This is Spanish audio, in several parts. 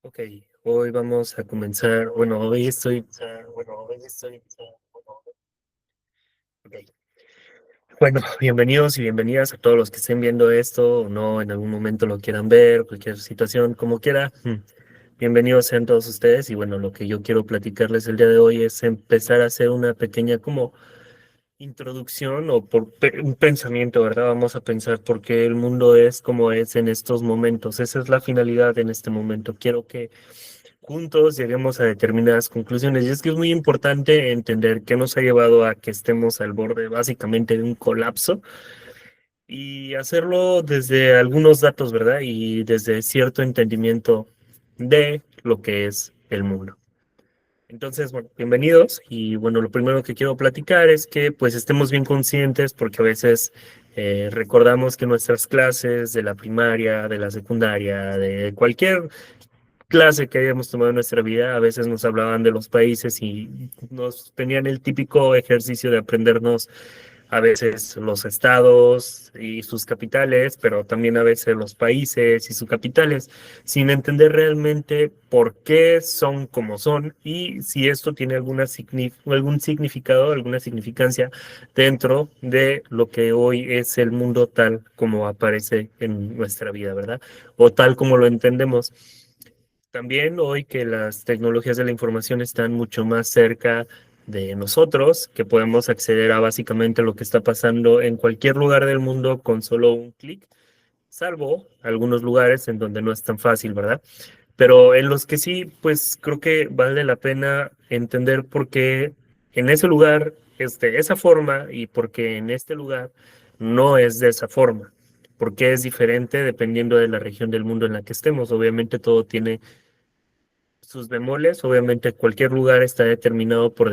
Ok, hoy vamos a comenzar. Ok. Bueno, bienvenidos y bienvenidas a todos los que estén viendo esto o no, en algún momento lo quieran ver, cualquier situación, como quiera. Bienvenidos sean todos ustedes. Y bueno, lo que yo quiero platicarles el día de hoy es empezar a hacer una pequeña como introducción o un pensamiento, ¿verdad? Vamos a pensar por qué el mundo es como es en estos momentos. Esa es la finalidad en este momento. Quiero que juntos lleguemos a determinadas conclusiones. Y es que es muy importante entender qué nos ha llevado a que estemos al borde básicamente de un colapso y hacerlo desde algunos datos, ¿verdad? Y desde cierto entendimiento de lo que es el mundo. Entonces, bueno, bienvenidos. Y bueno, lo primero que quiero platicar es que pues estemos bien conscientes porque a veces recordamos que nuestras clases de la primaria, de la secundaria, de cualquier clase que hayamos tomado en nuestra vida, a veces nos hablaban de los países y nos tenían el típico ejercicio de aprendernos a veces los estados y sus capitales, pero también a veces los países y sus capitales, sin entender realmente por qué son como son y si esto tiene algún significado, alguna significancia dentro de lo que hoy es el mundo tal como aparece en nuestra vida, ¿verdad? O tal como lo entendemos. También hoy que las tecnologías de la información están mucho más cerca de nosotros, que podemos acceder a básicamente lo que está pasando en cualquier lugar del mundo con solo un clic, salvo algunos lugares en donde no es tan fácil, ¿verdad? Pero en los que sí, pues creo que vale la pena entender por qué en ese lugar es de esa forma y por qué en este lugar no es de esa forma. Porque es diferente dependiendo de la región del mundo en la que estemos. Obviamente todo tiene sus bemoles. Obviamente cualquier lugar está determinado por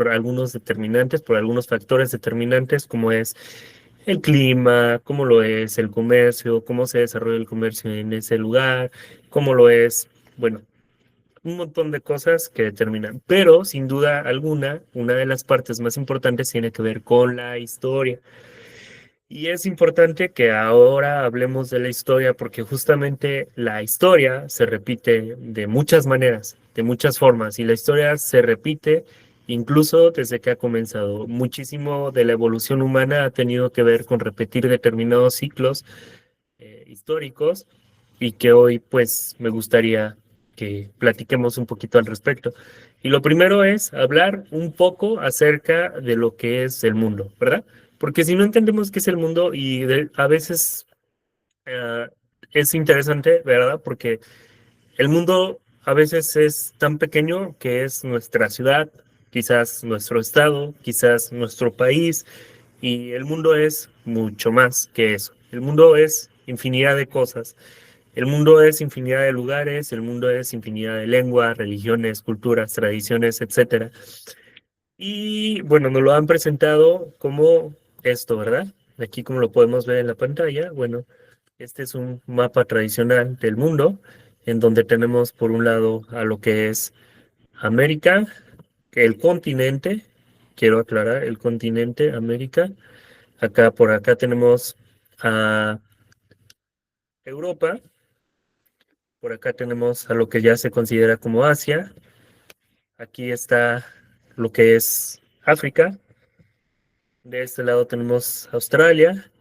algunos determinantes, por algunos factores determinantes, como es el clima, cómo lo es el comercio, cómo se desarrolla el comercio en ese lugar, cómo lo es, bueno, un montón de cosas que determinan. Pero sin duda alguna, una de las partes más importantes tiene que ver con la historia. Y es importante que ahora hablemos de la historia porque justamente la historia se repite de muchas maneras, de muchas formas, y la historia se repite incluso desde que ha comenzado. Muchísimo de la evolución humana ha tenido que ver con repetir determinados ciclos históricos y que hoy pues me gustaría que platiquemos un poquito al respecto. Y lo primero es hablar un poco acerca de lo que es el mundo, ¿verdad? Porque si no entendemos qué es el mundo a veces eh, es interesante, ¿verdad? Porque el mundo a veces es tan pequeño que es nuestra ciudad, quizás nuestro estado, quizás nuestro país, y el mundo es mucho más que eso. El mundo es infinidad de cosas. El mundo es infinidad de lugares, el mundo es infinidad de lenguas, religiones, culturas, tradiciones, etcétera. Y bueno, nos lo han presentado como esto, ¿verdad? Aquí como lo podemos ver en la pantalla, bueno, este es un mapa tradicional del mundo, en donde tenemos por un lado a lo que es América, el continente, quiero aclarar, el continente América. Acá por acá tenemos a Europa, por acá tenemos a lo que ya se considera como Asia, aquí está lo que es África, de este lado tenemos Australia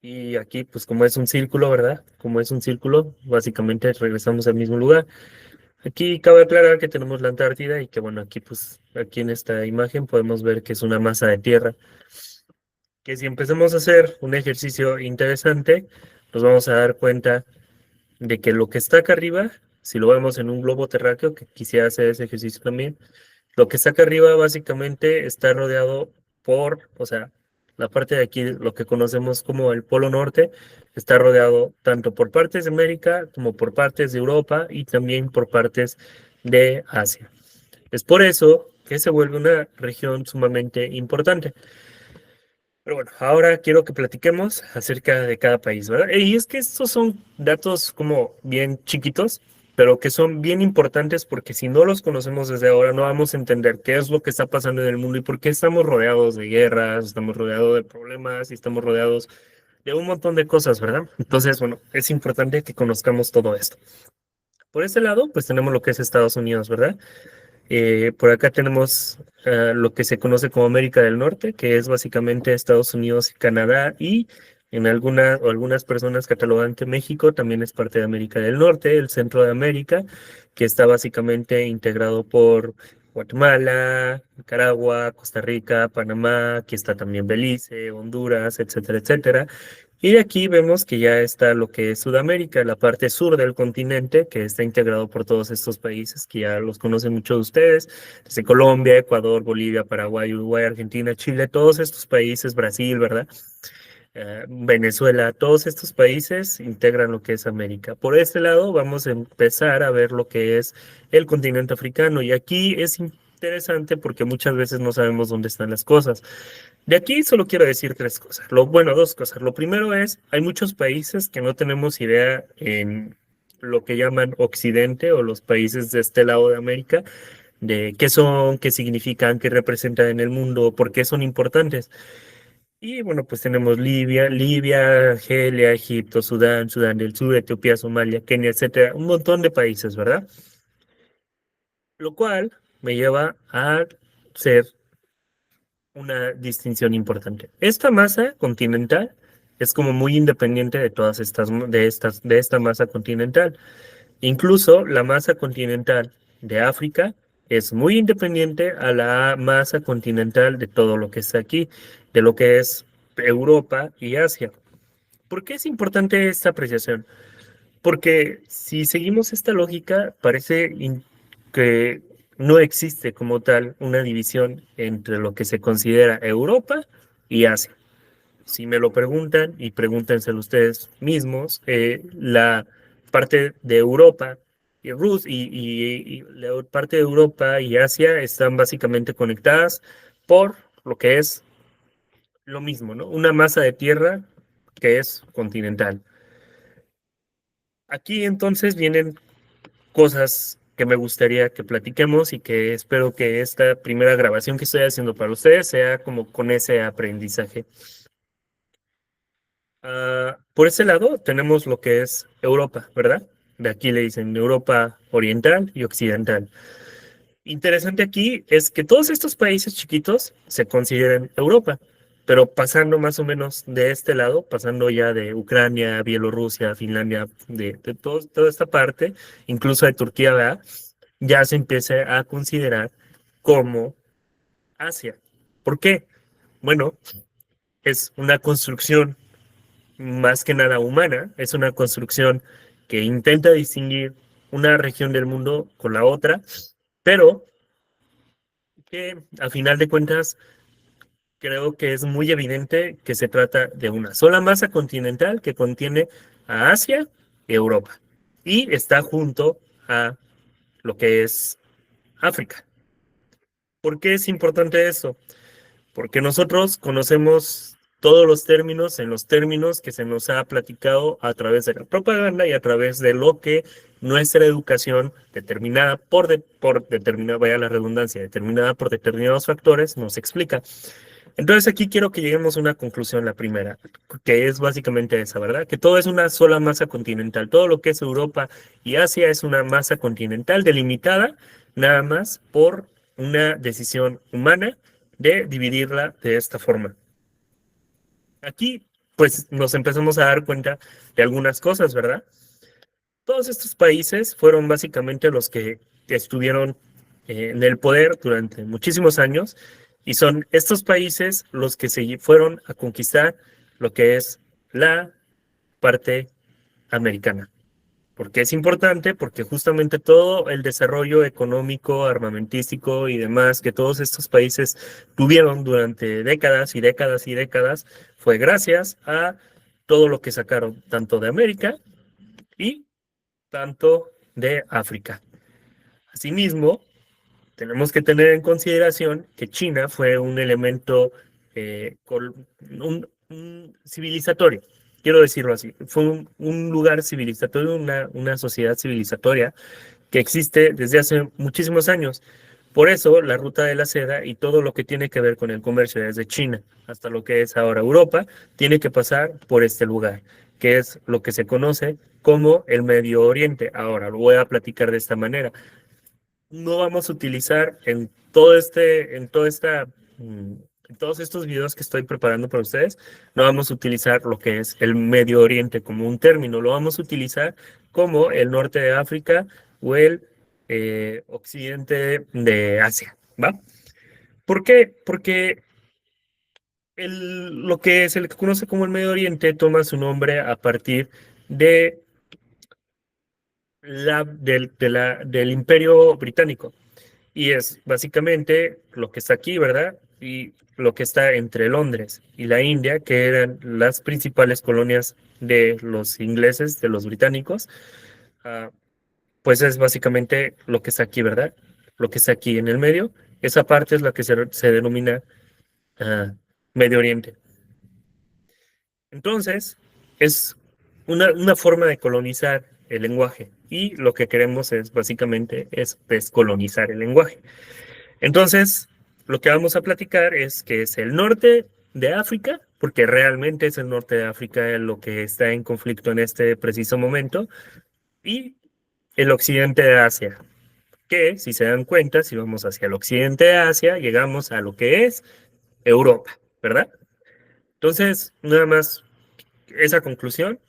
y aquí pues como es un círculo, ¿verdad? Como es un círculo, básicamente regresamos al mismo lugar. Aquí cabe aclarar que tenemos la Antártida y que bueno, aquí pues aquí en esta imagen podemos ver que es una masa de tierra, que si empezamos a hacer un ejercicio interesante, nos vamos a dar cuenta de que lo que está acá arriba, si lo vemos en un globo terráqueo, que quisiera hacer ese ejercicio también, lo que está acá arriba básicamente está rodeado o sea, la parte de aquí, lo que conocemos como el Polo Norte, está rodeado tanto por partes de América como por partes de Europa y también por partes de Asia. Es por eso que se vuelve una región sumamente importante. Pero bueno, ahora quiero que platiquemos acerca de cada país, ¿verdad? Y es que estos son datos como bien chiquitos, pero que son bien importantes porque si no los conocemos desde ahora, no vamos a entender qué es lo que está pasando en el mundo y por qué estamos rodeados de guerras, estamos rodeados de problemas y estamos rodeados de un montón de cosas, ¿verdad? Entonces, bueno, es importante que conozcamos todo esto. Por ese lado, pues tenemos lo que es Estados Unidos, ¿verdad? Por acá tenemos lo que se conoce como América del Norte, que es básicamente Estados Unidos y Canadá, y en algunas o algunas personas catalogan que México también es parte de América del Norte, el centro de América, que está básicamente integrado por Guatemala, Nicaragua, Costa Rica, Panamá, aquí está también Belice, Honduras, etcétera, etcétera. Y de aquí vemos que ya está lo que es Sudamérica, la parte sur del continente, que está integrado por todos estos países que ya los conocen muchos de ustedes, desde Colombia, Ecuador, Bolivia, Paraguay, Uruguay, Argentina, Chile, todos estos países, Brasil, ¿verdad? Venezuela, todos estos países integran lo que es América. Por este lado vamos a empezar a ver lo que es el continente africano y aquí es interesante porque muchas veces no sabemos dónde están las cosas. De aquí solo quiero decir tres cosas. Bueno, dos cosas. Lo primero es, hay muchos países que no tenemos idea en lo que llaman Occidente o los países de este lado de América, de qué son, qué significan, qué representan en el mundo, por qué son importantes. Y bueno, pues tenemos Libia, Argelia, Egipto, Sudán, Sudán del Sur, Etiopía, Somalia, Kenia, etcétera, un montón de países, ¿verdad? Lo cual me lleva a ser una distinción importante. Esta masa continental es como muy independiente de todas de esta masa continental. Incluso la masa continental de África es muy independiente a la masa continental de todo lo que está aquí, de lo que es Europa y Asia. ¿Por qué es importante esta apreciación? Porque si seguimos esta lógica, que no existe como tal una división entre lo que se considera Europa y Asia. Si me lo preguntan, y pregúntenselo ustedes mismos, la parte de Europa y la parte de Europa y Asia están básicamente conectadas por lo que es lo mismo, ¿no? Una masa de tierra que es continental. Aquí entonces vienen cosas que me gustaría que platiquemos y que espero que esta primera grabación que estoy haciendo para ustedes sea como con ese aprendizaje. Por ese lado tenemos lo que es Europa, ¿verdad? De aquí le dicen Europa Oriental y Occidental. Interesante aquí es que todos estos países chiquitos se consideran Europa, pero pasando más o menos de este lado, pasando ya de Ucrania, Bielorrusia, Finlandia, toda esta parte, incluso de Turquía, ¿verdad? Ya se empieza a considerar como Asia. ¿Por qué? Bueno, es una construcción más que nada humana, es una construcción que intenta distinguir una región del mundo con la otra, pero que a final de cuentas creo que es muy evidente que se trata de una sola masa continental que contiene a Asia y Europa y está junto a lo que es África. ¿Por qué es importante eso? Porque nosotros conocemos todos los términos en los términos que se nos ha platicado a través de la propaganda y a través de lo que nuestra educación determinada por determinada, vaya la redundancia, determinada por determinados factores nos explica. Entonces aquí quiero que lleguemos a una conclusión, la primera, que es básicamente esa, ¿verdad? Que todo es una sola masa continental. Todo lo que es Europa y Asia es una masa continental delimitada nada más por una decisión humana de dividirla de esta forma. Aquí, pues, nos empezamos a dar cuenta de algunas cosas, ¿verdad? Todos estos países fueron básicamente los que estuvieron en el poder durante muchísimos años y son estos países los que se fueron a conquistar lo que es la parte americana. ¿Por qué es importante? Porque justamente todo el desarrollo económico, armamentístico y demás que todos estos países tuvieron durante décadas y décadas y décadas fue gracias a todo lo que sacaron tanto de América y tanto de África. Asimismo, tenemos que tener en consideración que China fue un elemento, un civilizatorio, quiero decirlo así, fue un lugar civilizatorio, una sociedad civilizatoria que existe desde hace muchísimos años. Por eso, la ruta de la seda y todo lo que tiene que ver con el comercio desde China hasta lo que es ahora Europa, tiene que pasar por este lugar. que es lo que se conoce como el Medio Oriente. Ahora, lo voy a platicar de esta manera. No vamos a utilizar mm, en todos estos videos que estoy preparando para ustedes, no vamos a utilizar lo que es el Medio Oriente como un término, lo vamos a utilizar como el norte de África o el occidente de Asia, ¿va? ¿Por qué? Porque lo que se le conoce como el Medio Oriente toma su nombre a partir de del Imperio Británico. Y es básicamente lo que está aquí, ¿verdad? Y lo que está entre Londres y la India, que eran las principales colonias de los ingleses, de los británicos, ah, pues es básicamente lo que está aquí, ¿verdad? Lo que está aquí en el medio. Esa parte es la que se denomina ah, Medio Oriente. Entonces, es una forma de colonizar el lenguaje y lo que queremos es básicamente es descolonizar el lenguaje. Entonces, lo que vamos a platicar es que es el norte de África, porque realmente es el norte de África lo que está en conflicto en este preciso momento, y el occidente de Asia, que si se dan cuenta, si vamos hacia el occidente de Asia, llegamos a lo que es Europa, ¿verdad? Entonces, nada más esa conclusión,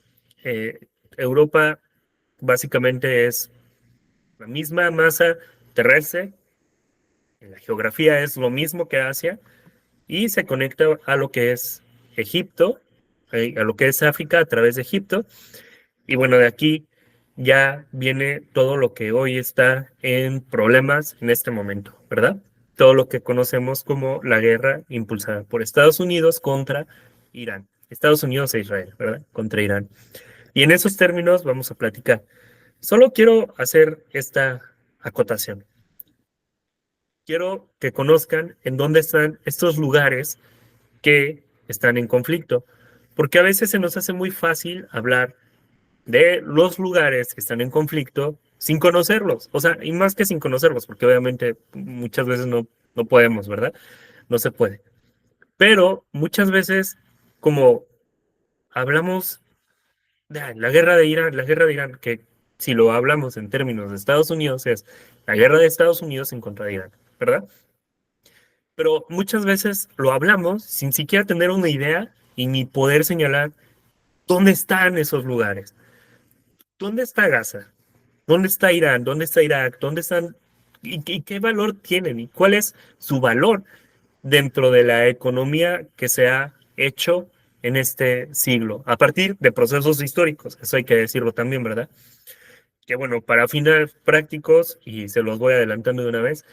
eh, Europa básicamente es la misma masa terrestre, en la geografía es lo mismo que Asia, y se conecta a lo que es Egipto, a lo que es África a través de Egipto. Y bueno, de aquí ya viene todo lo que hoy está en problemas en este momento, ¿verdad? Todo lo que conocemos como la guerra impulsada por Estados Unidos contra Irán. Estados Unidos e Israel, ¿verdad? Contra Irán. Y en esos términos vamos a platicar. Solo quiero hacer esta acotación. Quiero que conozcan en dónde están estos lugares que están en conflicto, porque a veces se nos hace muy fácil hablar de los lugares que están en conflicto sin conocerlos, o sea, y más que sin conocerlos, porque obviamente muchas veces no podemos, ¿verdad? No se puede. Pero muchas veces, como hablamos de la guerra de Irán, que si lo hablamos en términos de Estados Unidos es la guerra de Estados Unidos en contra de Irán, ¿verdad? Pero muchas veces lo hablamos sin siquiera tener una idea y ni poder señalar dónde están esos lugares. ¿Dónde está Gaza? ¿Dónde está Irán? ¿Dónde está Irak? ¿Dónde están? ¿Y qué valor tienen? ¿Y cuál es su valor dentro de la economía que se ha hecho en este siglo? A partir de procesos históricos, eso hay que decirlo también, ¿verdad? Que bueno, para fines prácticos, y se los voy adelantando de una vez,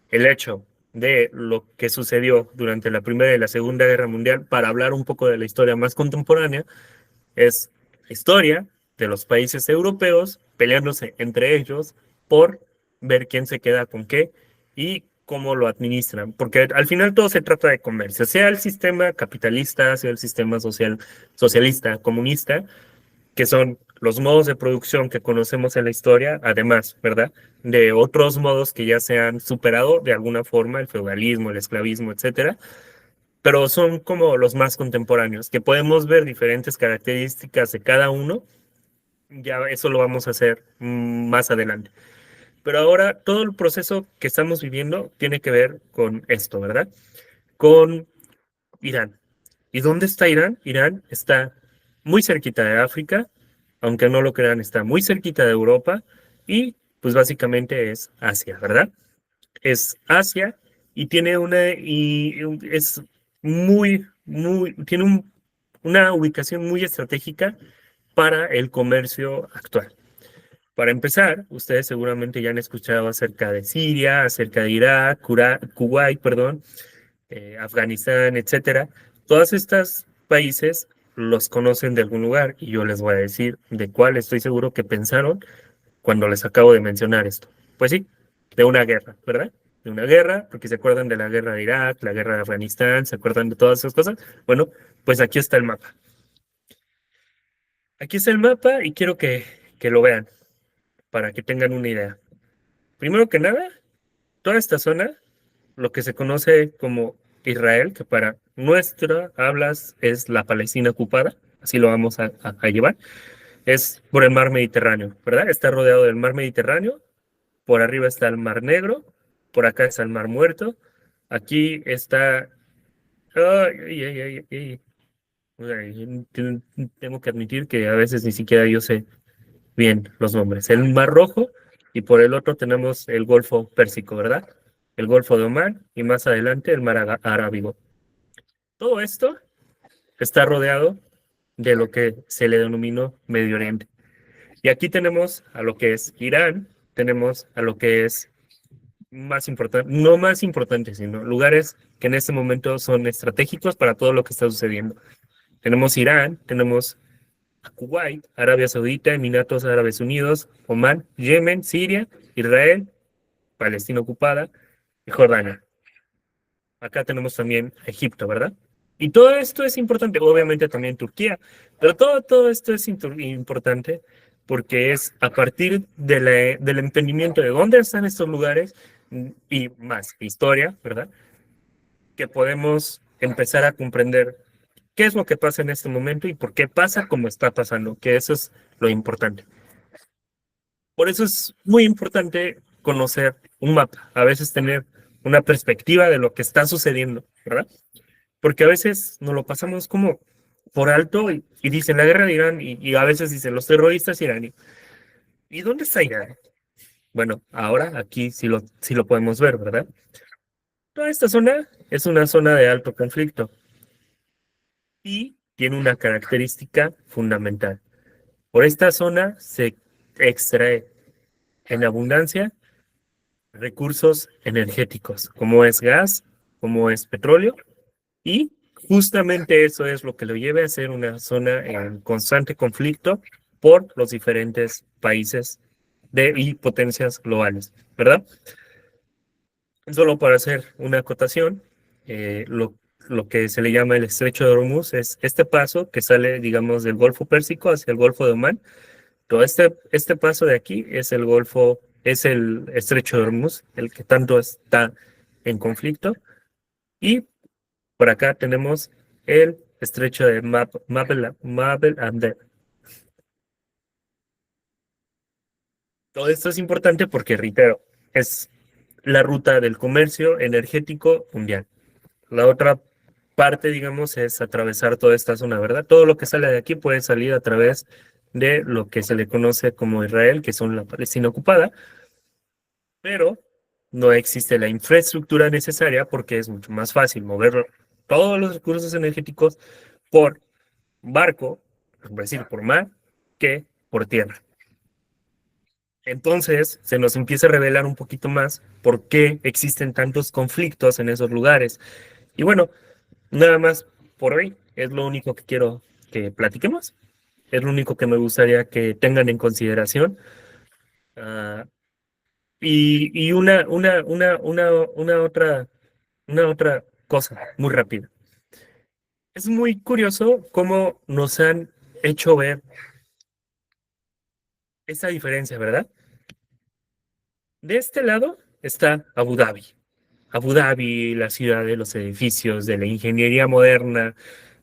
el hecho de lo que sucedió durante la Primera y la Segunda Guerra Mundial, para hablar un poco de la historia más contemporánea, es la historia de los países europeos peleándose entre ellos por ver quién se queda con qué y cómo lo administran, porque al final todo se trata de comercio, sea el sistema capitalista, sea el sistema socialista, comunista, que son los modos de producción que conocemos en la historia, además, ¿verdad? De otros modos que ya se han superado de alguna forma, el feudalismo, el esclavismo, etcétera, pero son como los más contemporáneos, que podemos ver diferentes características de cada uno, ya eso lo vamos a hacer más adelante. Pero ahora todo el proceso que estamos viviendo tiene que ver con esto, ¿verdad? Con Irán. ¿Y dónde está Irán? Irán está muy cerquita de África, aunque no lo crean, está muy cerquita de Europa y pues básicamente es Asia, ¿verdad? Es Asia y tiene es tiene una ubicación muy estratégica para el comercio actual. Para empezar, ustedes seguramente ya han escuchado acerca de Siria, acerca de Irak, Kuwait, perdón, Afganistán, etcétera. Todos estos países los conocen de algún lugar y yo les voy a decir de cuál estoy seguro que pensaron cuando les acabo de mencionar esto. Pues sí, de una guerra, ¿verdad? De una guerra, porque se acuerdan de la guerra de Irak, la guerra de Afganistán, se acuerdan de todas esas cosas. Bueno, pues aquí está el mapa. Aquí está el mapa y quiero que lo vean para que tengan una idea. Primero que nada, toda esta zona, lo que se conoce como Israel, que para nuestra hablas es la Palestina ocupada, así lo vamos a llevar, es por el mar Mediterráneo, ¿verdad? Está rodeado del mar Mediterráneo, por arriba está el mar Negro, por acá está el mar Muerto, aquí está... Ay, ay, ay, ay, ay. Ay, tengo que admitir que a veces ni siquiera yo sé bien los nombres. El Mar Rojo y por el otro tenemos el Golfo Pérsico, ¿verdad? El Golfo de Omán y más adelante el Mar Arábigo. Todo esto está rodeado de lo que se le denominó Medio Oriente. Y aquí tenemos a lo que es Irán, tenemos a lo que es más importante, no más importante, sino lugares que en este momento son estratégicos para todo lo que está sucediendo. Tenemos Irán, tenemos a Kuwait, Arabia Saudita, Emiratos Árabes Unidos, Omán, Yemen, Siria, Israel, Palestina ocupada y Jordania. Acá tenemos también Egipto, ¿verdad? Y todo esto es importante, obviamente también Turquía, pero todo esto es importante porque es a partir del entendimiento de dónde están estos lugares y más historia, ¿verdad? Que podemos empezar a comprender qué es lo que pasa en este momento y por qué pasa como está pasando, que eso es lo importante. Por eso es muy importante conocer un mapa, a veces tener una perspectiva de lo que está sucediendo, ¿verdad? Porque a veces nos lo pasamos como por alto y dicen la guerra de Irán y a veces dicen los terroristas iraníes. ¿Y dónde está Irán? Bueno, ahora aquí sí lo podemos ver, ¿verdad? Toda esta zona es una zona de alto conflicto y tiene una característica fundamental. Por esta zona se extrae en abundancia recursos energéticos, como es gas, como es petróleo, y justamente eso es lo que lo lleva a ser una zona en constante conflicto por los diferentes países y potencias globales, ¿verdad? Solo para hacer una acotación, lo que se le llama el estrecho de Hormuz es este paso que sale, digamos, del Golfo Pérsico hacia el Golfo de Omán. Todo este paso de aquí es el Golfo, es el estrecho de Hormuz, el que tanto está en conflicto. Y por acá tenemos el estrecho de Mabel Ander. Todo esto es importante porque, reitero, es la ruta del comercio energético mundial. La otra parte, digamos, es atravesar toda esta zona, ¿verdad? Todo lo que sale de aquí puede salir a través de lo que se le conoce como Israel, que son la Palestina ocupada, pero no existe la infraestructura necesaria porque es mucho más fácil mover todos los recursos energéticos por barco, es decir, por mar, que por tierra. Entonces se nos empieza a revelar un poquito más por qué existen tantos conflictos en esos lugares. Y bueno, nada más por hoy es lo único que quiero que platiquemos. Es lo único que me gustaría que tengan en consideración. Uh, y una otra cosa muy rápida. Es muy curioso cómo nos han hecho ver esa diferencia, ¿verdad? De este lado está Abu Dhabi. Abu Dhabi, la ciudad de los edificios, de la ingeniería moderna,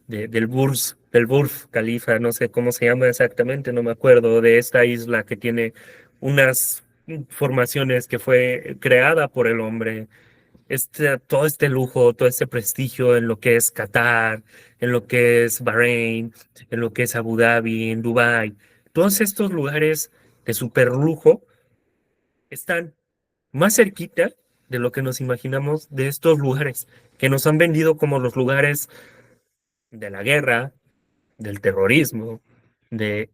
del Burj Khalifa, no sé cómo se llama exactamente, no me acuerdo, de esta isla que tiene unas formaciones que fue creada por el hombre, todo este lujo, todo este prestigio en lo que es Qatar, en lo que es Bahrein, en lo que es Abu Dhabi, en Dubái, todos estos lugares de super lujo están más cerquita de lo que nos imaginamos de estos lugares que nos han vendido como los lugares de la guerra, del terrorismo, de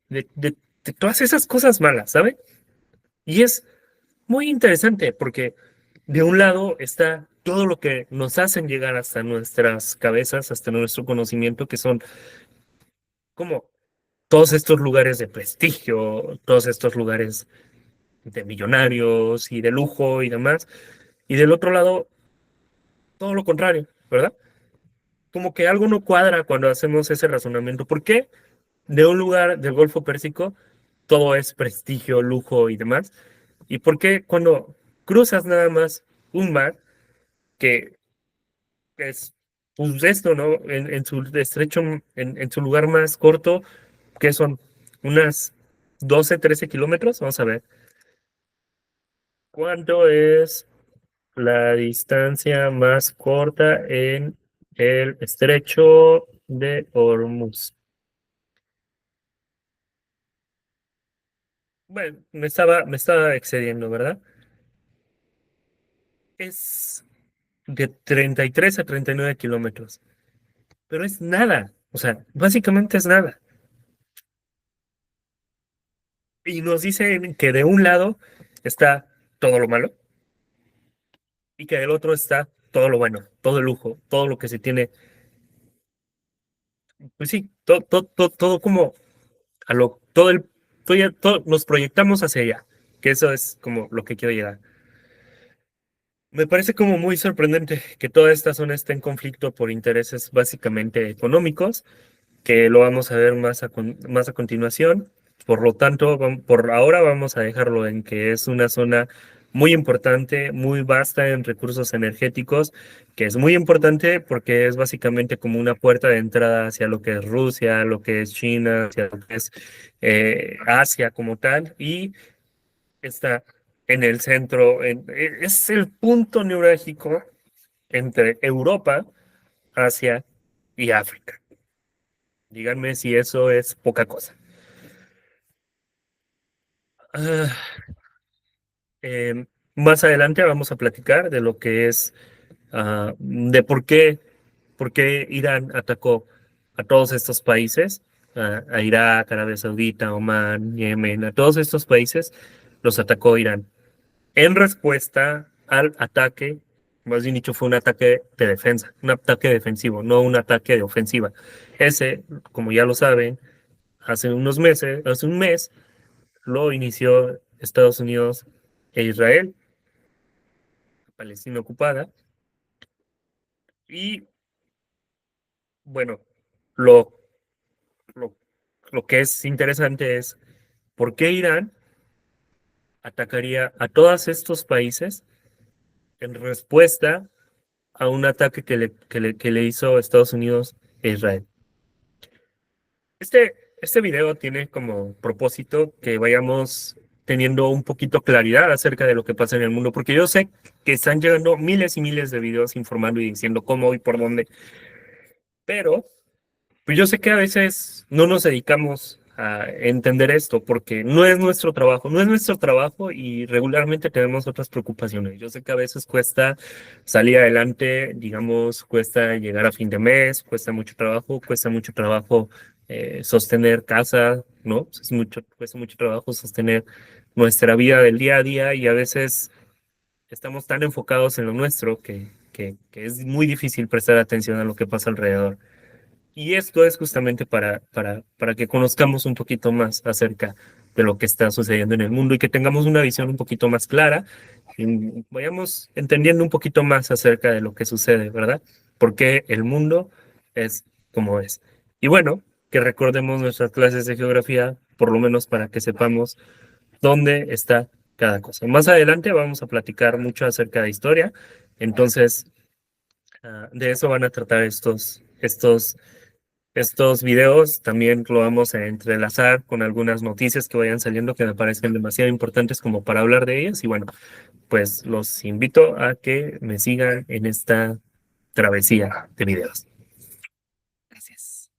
todas esas cosas malas, ¿sabe? Y es muy interesante porque de un lado está todo lo que nos hacen llegar hasta nuestras cabezas, hasta nuestro conocimiento, que son como todos estos lugares de prestigio, todos estos lugares de millonarios y de lujo y demás. Y del otro lado, todo lo contrario, ¿verdad? Como que algo no cuadra cuando hacemos ese razonamiento. ¿Por qué de un lugar del Golfo Pérsico todo es prestigio, lujo y demás? ¿Y por qué cuando cruzas nada más un mar que es pues esto, ¿no? En su estrecho, en su lugar más corto, que son unas 12 13 kilómetros. Vamos a ver. ¿Cuánto es la distancia más corta en el estrecho de Hormuz? Bueno, me estaba excediendo, ¿verdad? Es de 33 a 39 kilómetros, pero es nada. O sea, básicamente es nada. Y nos dicen que de un lado está todo lo malo y que del otro está todo lo bueno, todo el lujo, todo lo que se tiene. Pues sí, todo como todo nos proyectamos hacia allá, que eso es como lo que quiero llegar. Me parece como muy sorprendente que toda esta zona esté en conflicto por intereses básicamente económicos, que lo vamos a ver más a continuación. Por lo tanto, por ahora vamos a dejarlo en que es una zona muy importante, muy vasta en recursos energéticos, que es muy importante porque es básicamente como una puerta de entrada hacia lo que es Rusia, lo que es China, hacia lo que es Asia como tal, y está en el centro, es el punto neurálgico entre Europa, Asia y África. Díganme si eso es poca cosa. Ah, más adelante vamos a platicar de lo que es, de por qué Irán atacó a todos estos países, a Irak, Arabia Saudita, Omán, Yemen, a todos estos países los atacó Irán. En respuesta al ataque, más bien dicho, fue un ataque de defensa, un ataque defensivo, no un ataque de ofensiva. Ese, como ya lo saben, hace un mes, lo inició Estados Unidos e Israel, Palestina ocupada, y bueno, lo, lo, lo que es interesante es por qué Irán atacaría a todos estos países en respuesta a un ataque que le hizo Estados Unidos e Israel. Este video tiene como propósito que vayamos teniendo un poquito claridad acerca de lo que pasa en el mundo, porque yo sé que están llegando miles y miles de videos informando y diciendo cómo y por dónde, pero pues yo sé que a veces no nos dedicamos a entender esto porque no es nuestro trabajo y regularmente tenemos otras preocupaciones. Yo sé que a veces cuesta salir adelante, digamos, cuesta llegar a fin de mes, cuesta mucho trabajo sostener casa, ¿no? Cuesta mucho trabajo sostener nuestra vida del día a día y a veces estamos tan enfocados en lo nuestro que es muy difícil prestar atención a lo que pasa alrededor. Y esto es justamente para que conozcamos un poquito más acerca de lo que está sucediendo en el mundo y que tengamos una visión un poquito más clara y vayamos entendiendo un poquito más acerca de lo que sucede, ¿verdad? Porque el mundo es como es. Y bueno, que recordemos nuestras clases de geografía, por lo menos para que sepamos dónde está cada cosa. Más adelante vamos a platicar mucho acerca de historia, entonces de eso van a tratar estos videos. También lo vamos a entrelazar con algunas noticias que vayan saliendo que me parecen demasiado importantes como para hablar de ellas. Y bueno, pues los invito a que me sigan en esta travesía de videos. Gracias.